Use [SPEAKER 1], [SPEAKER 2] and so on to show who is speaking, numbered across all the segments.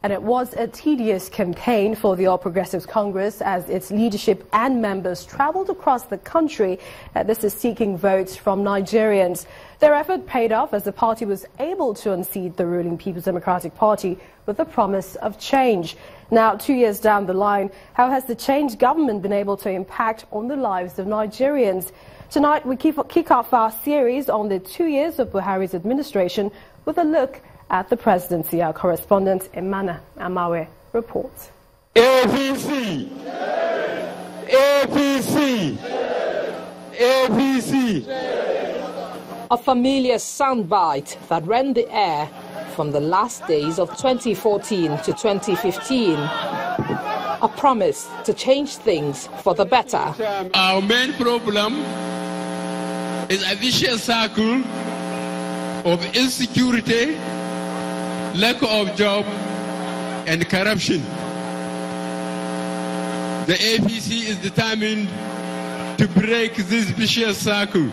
[SPEAKER 1] And it was a tedious campaign for the All Progressives Congress as its leadership and members traveled across the country. This is seeking votes from Nigerians. Their effort paid off as the party was able to unseat the ruling People's Democratic Party with the promise of change. Now, 2 years down the line, how has the changed government been able to impact on the lives of Nigerians? Tonight, we kick off our series on the 2 years of Buhari's administration with a look at the presidency. Our correspondent, Emana Amawe, reports.
[SPEAKER 2] APC! APC! APC!
[SPEAKER 3] A familiar soundbite that rent the air from the last days of 2014 to 2015. A promise to change things for the better.
[SPEAKER 2] Our main problem is a vicious circle of insecurity, lack of job, and corruption. The APC is determined to break this vicious circle.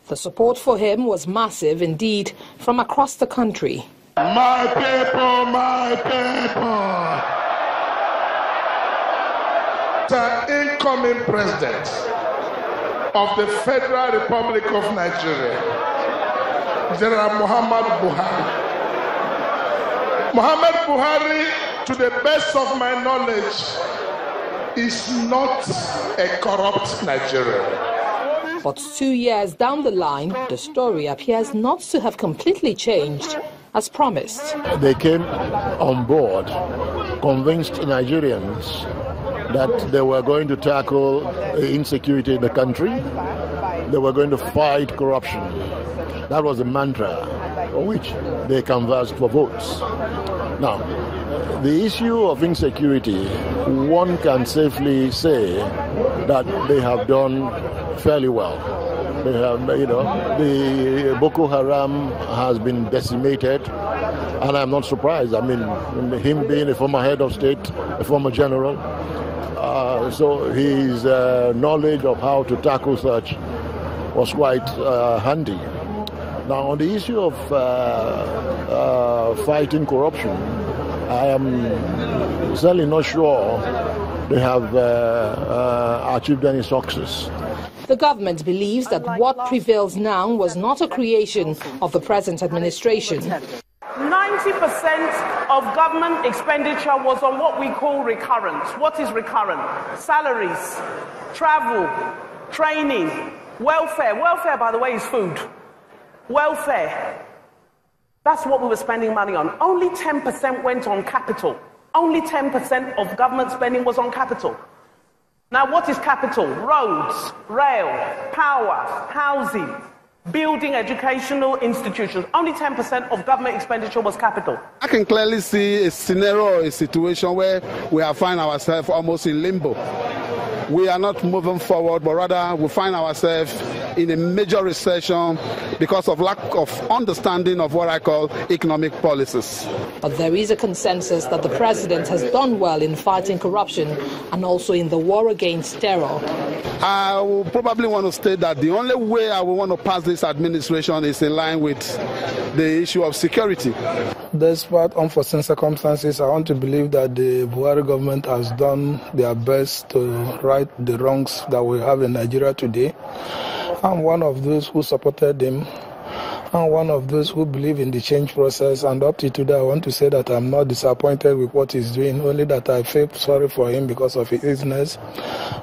[SPEAKER 3] The support for him was massive indeed from across the country.
[SPEAKER 2] My people, my people.
[SPEAKER 4] The incoming president of the Federal Republic of Nigeria, General Muhammad Buhari. Muhammad Buhari, to the best of my knowledge, is not a corrupt Nigerian.
[SPEAKER 3] But 2 years down the line, the story appears not to have completely changed as promised.
[SPEAKER 5] They came on board, convinced Nigerians that they were going to tackle insecurity in the country. They were going to fight corruption. That was the mantra for which they canvassed for votes. Now, the issue of insecurity, one can safely say that they have done fairly well. They have, the Boko Haram has been decimated, and I'm not surprised. I mean, him being a former head of state, a former general, so his knowledge of how to tackle such was quite handy. Now, on the issue of fighting corruption, I am certainly not sure they have achieved any success.
[SPEAKER 3] The government believes that what prevails now was not a creation of the present administration.
[SPEAKER 6] 90% of government expenditure was on what we call recurrent. What is recurrent? Salaries, travel, training, welfare. Welfare, by the way, is food. Welfare. That's what we were spending money on. Only 10% went on capital. Only 10% of government spending was on capital. Now, what is capital? Roads, rail, power, housing, building educational institutions. Only 10% of government expenditure was capital.
[SPEAKER 7] I can clearly see a scenario, a situation where we are finding ourselves almost in limbo. We are not moving forward, but rather we find ourselves in a major recession because of lack of understanding of what I call economic policies.
[SPEAKER 3] But there is a consensus that the president has done well in fighting corruption and also in the war against terror.
[SPEAKER 7] I will probably want to state that the only way I will want to pass this administration is in line with the issue of security.
[SPEAKER 8] Despite unforeseen circumstances, I want to believe that the Buhari government has done their best to right the wrongs that we have in Nigeria today. I'm one of those who supported him. I'm one of those who believe in the change process, and up to today I want to say that I'm not disappointed with what he's doing, only that I feel sorry for him because of his illness.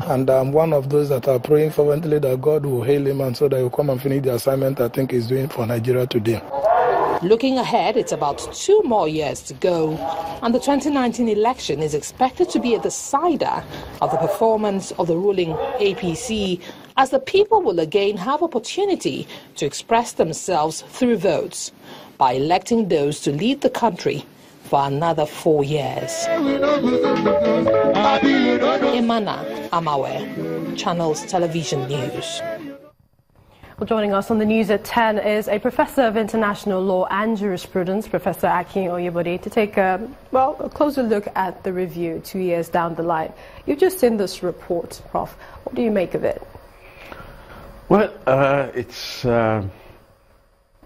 [SPEAKER 8] And I'm one of those that are praying fervently that God will heal him and so that he will come and finish the assignment I think he's doing for Nigeria today.
[SPEAKER 3] Looking ahead, it's about 2 more years to go, and the 2019 election is expected to be a decider of the performance of the ruling APC, as the people will again have opportunity to express themselves through votes by electing those to lead the country for another 4 years. Emana Amawe, Channels Television News.
[SPEAKER 1] Well, joining us on the news at 10 is a professor of international law and jurisprudence, Professor Akin Oyebode, to take a closer look at the review 2 years down the line. You've just seen this report, Prof. What do you make of it?
[SPEAKER 9] Well, it's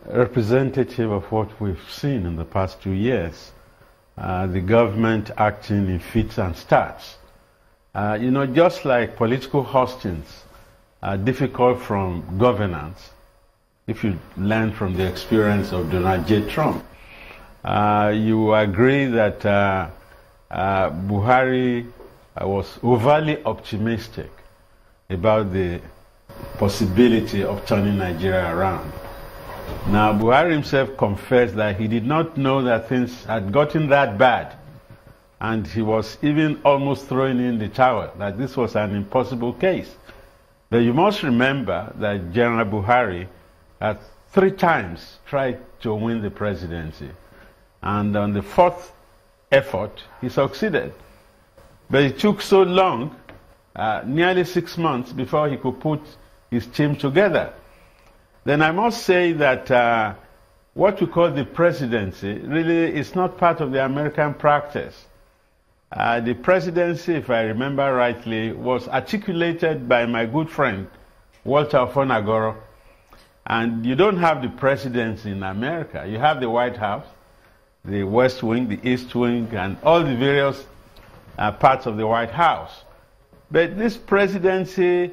[SPEAKER 9] representative of what we've seen in the past 2 years. the government acting in fits and starts. Just like political hustings are difficult from governance, if you learn from the experience of Donald J. Trump, you agree that Buhari was overly optimistic about the possibility of turning Nigeria around. Now, Buhari himself confessed that he did not know that things had gotten that bad, and he was even almost throwing in the towel, that this was an impossible case. But you must remember that General Buhari had 3 times tried to win the presidency, and on the 4th effort, he succeeded. But it took so long, nearly 6 months, before he could put his team together. Then I must say that what we call the presidency really is not part of the American practice. The presidency, if I remember rightly, was articulated by my good friend, Walter Ofonagoro. And you don't have the presidency in America. You have the White House, the West Wing, the East Wing, and all the various parts of the White House. But this presidency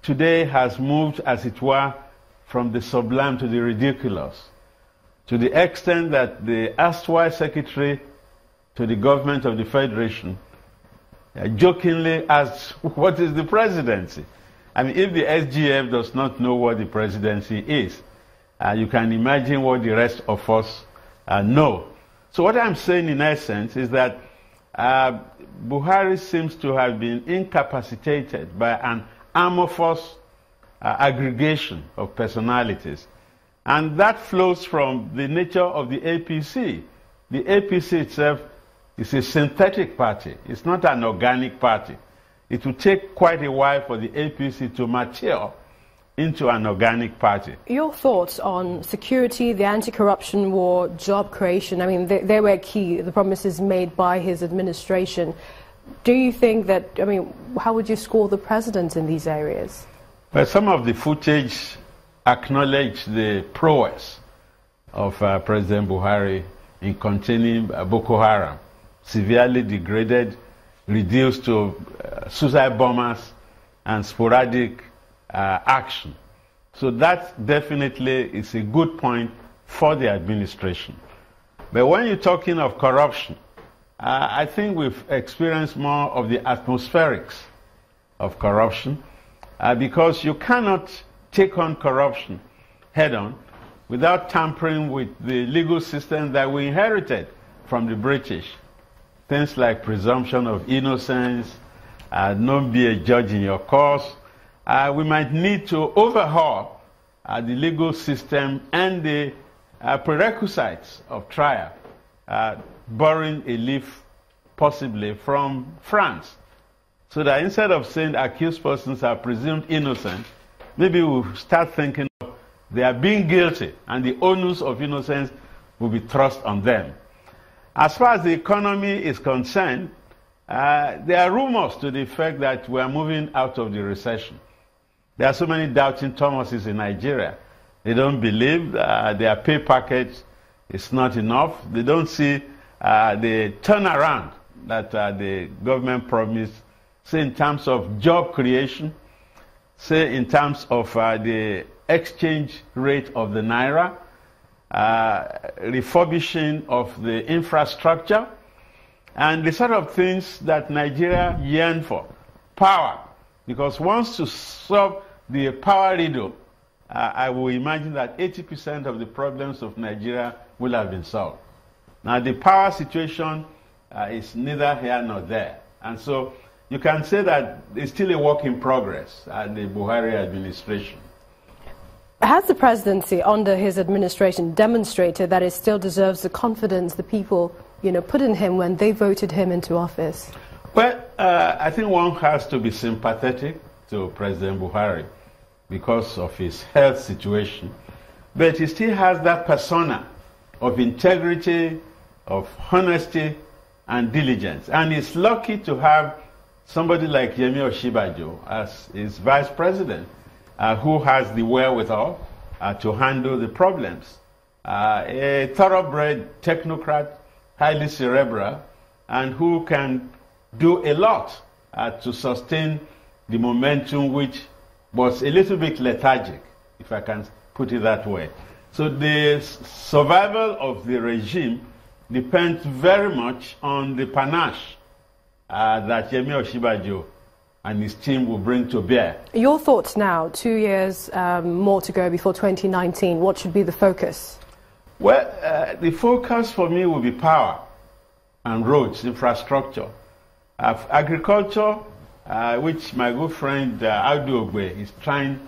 [SPEAKER 9] today has moved, as it were, from the sublime to the ridiculous, to the extent that the erstwhile secretary to the government of the Federation jokingly asked, what is the presidency? I mean, if the SGF does not know what the presidency is, you can imagine what the rest of us know. So what I'm saying in essence is that Buhari seems to have been incapacitated by an amorphous aggregation of personalities. And that flows from the nature of the APC. The APC itself is a synthetic party. It's not an organic party. It will take quite a while for the APC to mature into an organic party.
[SPEAKER 1] Your thoughts on security, the anti-corruption war, job creation? I mean, they were key, the promises made by his administration. Do you think that, I mean, how would you score the president in these areas?
[SPEAKER 9] Well, some of the footage acknowledge the prowess of President Buhari in containing Boko Haram, severely degraded, reduced to suicide bombers and sporadic action. So that definitely is a good point for the administration. But when you're talking of corruption, I think we've experienced more of the atmospherics of corruption, because you cannot take on corruption head-on without tampering with the legal system that we inherited from the British. Things like presumption of innocence, don't be a judge in your cause. We might need to overhaul the legal system and the prerequisites of trial, borrowing a leaf possibly from France. So that instead of saying accused persons are presumed innocent, maybe we'll start thinking of they are being guilty and the onus of innocence will be thrust on them. As far as the economy is concerned, there are rumors to the effect that we are moving out of the recession. There are so many doubting Thomases in Nigeria. They don't believe their pay package is not enough. They don't see the turnaround that the government promised, say in terms of job creation, say in terms of the exchange rate of the naira, refurbishing of the infrastructure, and the sort of things that Nigeria yearn for. Power. Because once to solve the power riddle, I will imagine that 80% of the problems of Nigeria will have been solved. Now, the power situation is neither here nor there. And so you can say that it's still a work in progress at the Buhari administration.
[SPEAKER 1] Has the presidency under his administration demonstrated that it still deserves the confidence the people, put in him when they voted him into office?
[SPEAKER 9] Well, I think one has to be sympathetic to President Buhari because of his health situation. But he still has that persona of integrity, of honesty, and diligence. And he's lucky to have somebody like Yemi Osinbajo as his vice president, who has the wherewithal to handle the problems. A thoroughbred technocrat, highly cerebral and who can do a lot to sustain the momentum which was a little bit lethargic, if I can put it that way. So the survival of the regime depends very much on the panache that Yemi Osinbajo and his team will bring to bear.
[SPEAKER 1] Your thoughts now, 2 years more to go before 2019, what should be the focus?
[SPEAKER 9] Well, the focus for me will be power and roads, infrastructure. Agriculture, which my good friend Audu Ogbe is trying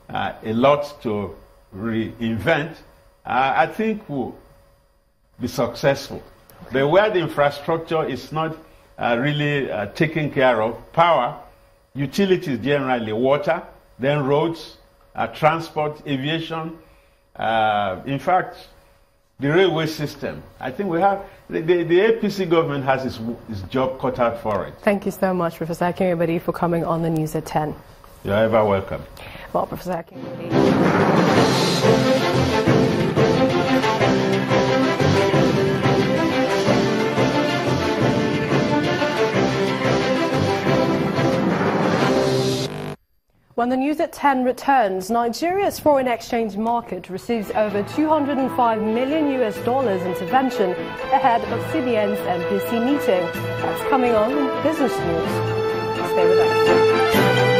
[SPEAKER 9] a lot to reinvent, I think will be successful. But where the infrastructure is not really taken care of, power, utilities generally, water, then roads, transport, aviation, in fact, the railway system. I think we have, the APC government has its job cut out for it.
[SPEAKER 1] Thank you so much, Professor Akinwumi, for coming on the News at 10.
[SPEAKER 9] You're ever welcome.
[SPEAKER 1] Well, Professor Akinwumi. When the News at 10 returns, Nigeria's foreign exchange market receives over $205 million intervention ahead of CBN's MPC meeting. That's coming on in Business News. Stay with us.